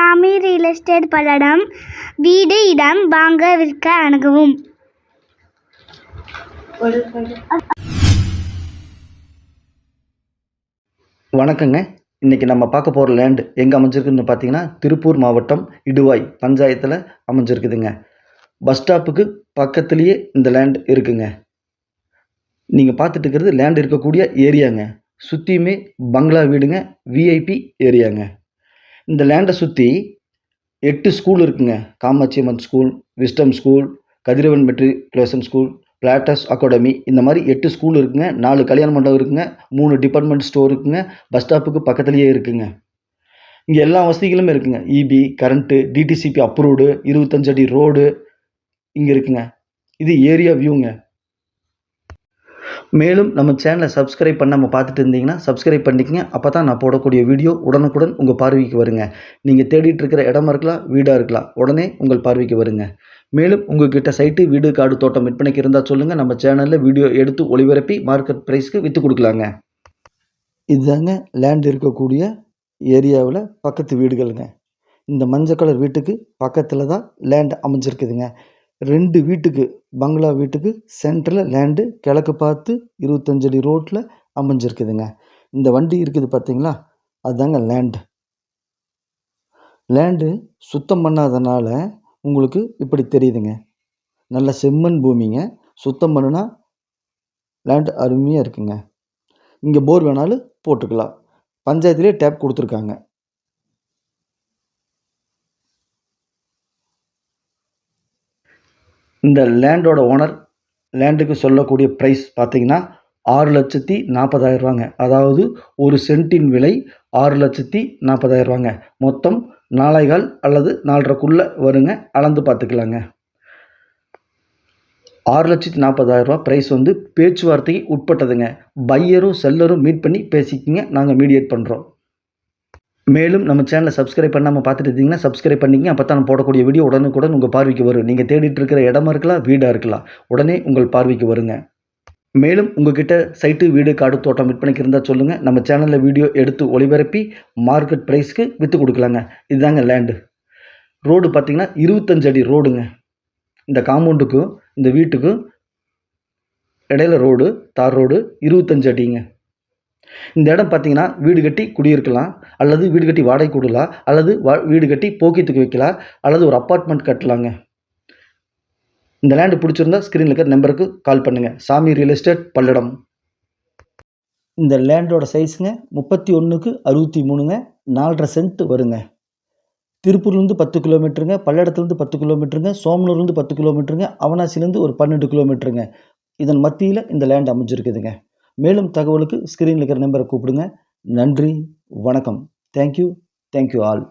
சாமி real estate Palladam. வீடு இடம் வாங்க விற்க அணுகவும். வணக்கங்க. இன்றைக்கி நம்ம பார்க்க போகிற லேண்டு எங்கே அமைஞ்சிருக்குதுன்னு பார்த்தீங்கன்னா திருப்பூர் மாவட்டம் இடுவாய் பஞ்சாயத்தில் அமைஞ்சிருக்குதுங்க. பஸ் ஸ்டாப்புக்கு பக்கத்துலேயே இந்த லேண்ட் இருக்குங்க. நீங்கள் பார்த்துட்டு இருக்கிறது லேண்ட் இருக்கக்கூடிய ஏரியாங்க. சுற்றியுமே பங்களா வீடுங்க, விஐபி ஏரியாங்க. இந்த லேண்டை சுற்றி 8 ஸ்கூல் இருக்குங்க. காமாட்சி அம்மன் ஸ்கூல், விஸ்டம் ஸ்கூல், கதிரவன் மெட்ரிகுலேஷன் ஸ்கூல், பிளாட்டஸ் அகாடமி, இந்த மாதிரி 8 ஸ்கூல் இருக்குங்க. 4 கல்யாண மண்டபம் இருக்குங்க. 3 டிபார்ட்மெண்ட் ஸ்டோர் இருக்குங்க. பஸ் ஸ்டாப்புக்கு பக்கத்துலேயே இருக்குங்க. இங்கே எல்லா வசதிகளுமே இருக்குங்க. இபி, கரண்ட்டு, டிடிசிபி அப்ரூவ்டு, 25 அடி ரோடு இங்கே இருக்குங்க. இது ஏரியா வியூங்க. மேலும் நம்ம சேனலை சப்ஸ்கிரைப் பண்ணாமல் பார்த்துட்டு இருந்தீங்கன்னா சப்ஸ்கிரைப் பண்ணிக்கங்க. அப்போ தான் நான் போடக்கூடிய வீடியோ உடனுக்குடன் உங்கள் பார்வைக்கு வருங்க. நீங்கள் தேடிட்டு இருக்கிற இடமா இருக்கலாம், வீடாக இருக்கலாம், உடனே உங்கள் பார்வைக்கு வருங்க. மேலும் உங்கள்கிட்ட சைட்டு, வீடு, காடு, தோட்டம் விற்பனைக்கு இருந்தால் சொல்லுங்கள். நம்ம சேனலில் வீடியோ எடுத்து ஒளிபரப்பி மார்க்கெட் ப்ரைஸ்க்கு விற்று கொடுக்கலாங்க. இதுதாங்க லேண்ட் இருக்கக்கூடிய ஏரியாவில் பக்கத்து வீடுகளுங்க. இந்த மஞ்சள் கலர் வீட்டுக்கு பக்கத்தில் தான் லேண்ட் அமைஞ்சிருக்குதுங்க. 2 வீட்டுக்கு, பங்களா வீட்டுக்கு சென்டரில் லேண்டு கிழக்கு பார்த்து 25 அடி ரோட்டில் அமைஞ்சிருக்குதுங்க. இந்த வண்டி இருக்குது பார்த்தீங்களா, அதுதாங்க லேண்டு சுத்தம் பண்ணாதனால உங்களுக்கு இப்படி தெரியுதுங்க. நல்ல செம்மண் பூமிங்க. சுத்தம் பண்ணுனா லேண்டு அருமையாக இருக்குங்க. இங்கே போர் வேணாலும் போட்டுக்கலாம். பஞ்சாயத்துலேயே டேப் கொடுத்துருக்காங்க. இந்த லேண்டோட ஓனர் லேண்டுக்கு சொல்லக்கூடிய ப்ரைஸ் பார்த்தீங்கன்னா 6,40,000 அதாவது ஒரு சென்ட்டின் விலை 6,40,000. மொத்தம் 4,15 அல்லது 4,5 வருங்க. அளந்து பார்த்துக்கலாங்க. 6,40,000 ப்ரைஸ் பேச்சுவார்த்தைக்கு உட்பட்டதுங்க. பையரும் செல்லரும் மீட் பண்ணி பேசிக்கிங்க. நாங்கள் மீடியேட் பண்ணுறோம். மேலும் நம்ம சேனலை சப்ஸ்கிரைப் பண்ணாமல் பார்த்துட்டு இருந்தீங்கன்னா சப்ஸ்கிரைப் பண்ணிங்க. அப்போ தான் நான் போடக்கூடிய வீடியோ உடனுக்குடன் உங்கள் பார்வைக்கு வரும். நீங்கள் தேடிட்டு இருக்கிற இடமா இருக்கலாம், வீடாக இருக்கலாம், உடனே உங்கள் பார்வைக்கு வருங்க. மேலும் உங்கள்கிட்ட சைட்டு, வீடு, காடு, தோட்டம் விற்பனைக்கு இருந்தால் சொல்லுங்கள். நம்ம சேனலில் வீடியோ எடுத்து ஒளிபரப்பி மார்க்கெட் ப்ரைஸ்க்கு விற்று கொடுக்கலாங்க. இதுதாங்க லேண்டு. ரோடு பார்த்திங்கன்னா 25 அடி ரோடுங்க. இந்த காம்பவுண்டுக்கும் இந்த வீட்டுக்கும் இடையில ரோடு, தார் ரோடு 25 அடிங்க. இந்த இடம் பார்த்தீங்கன்னா வீடு கட்டி குடியிருக்கலாம், அல்லது வீடு கட்டி வாடகை கொடுக்கலாம், அல்லது வீடு கட்டி போக்கியத்துக்கு வைக்கலாம், அல்லது ஒரு அப்பார்ட்மெண்ட் கட்டலாங்க. இந்த லேண்டு பிடிச்சிருந்தா ஸ்க்ரீனில் இருக்கிற நம்பருக்கு கால் பண்ணுங்கள். சாமி ரியல் எஸ்டேட் பல்லடம். இந்த லேண்டோட சைஸுங்க 31க்கு 63ங்க. 4.5 சென்ட் வருங்க. திருப்பூர்லேருந்து 10 கிலோமீட்டருங்க, பல்லடத்துலேருந்து 10 கிலோமீட்டருங்க, சோமனூர்லேருந்து 10 கிலோமீட்டருங்க, அவனாசிலேருந்து ஒரு 12 கிலோமீட்டருங்க. இதன் மத்தியில் இந்த லேண்ட் அமைஞ்சிருக்குதுங்க. மேலும் தகவலுக்கு ஸ்க்ரீனில் இருக்கிற நம்பரை கூப்பிடுங்க. நன்றி, வணக்கம். Thank you all.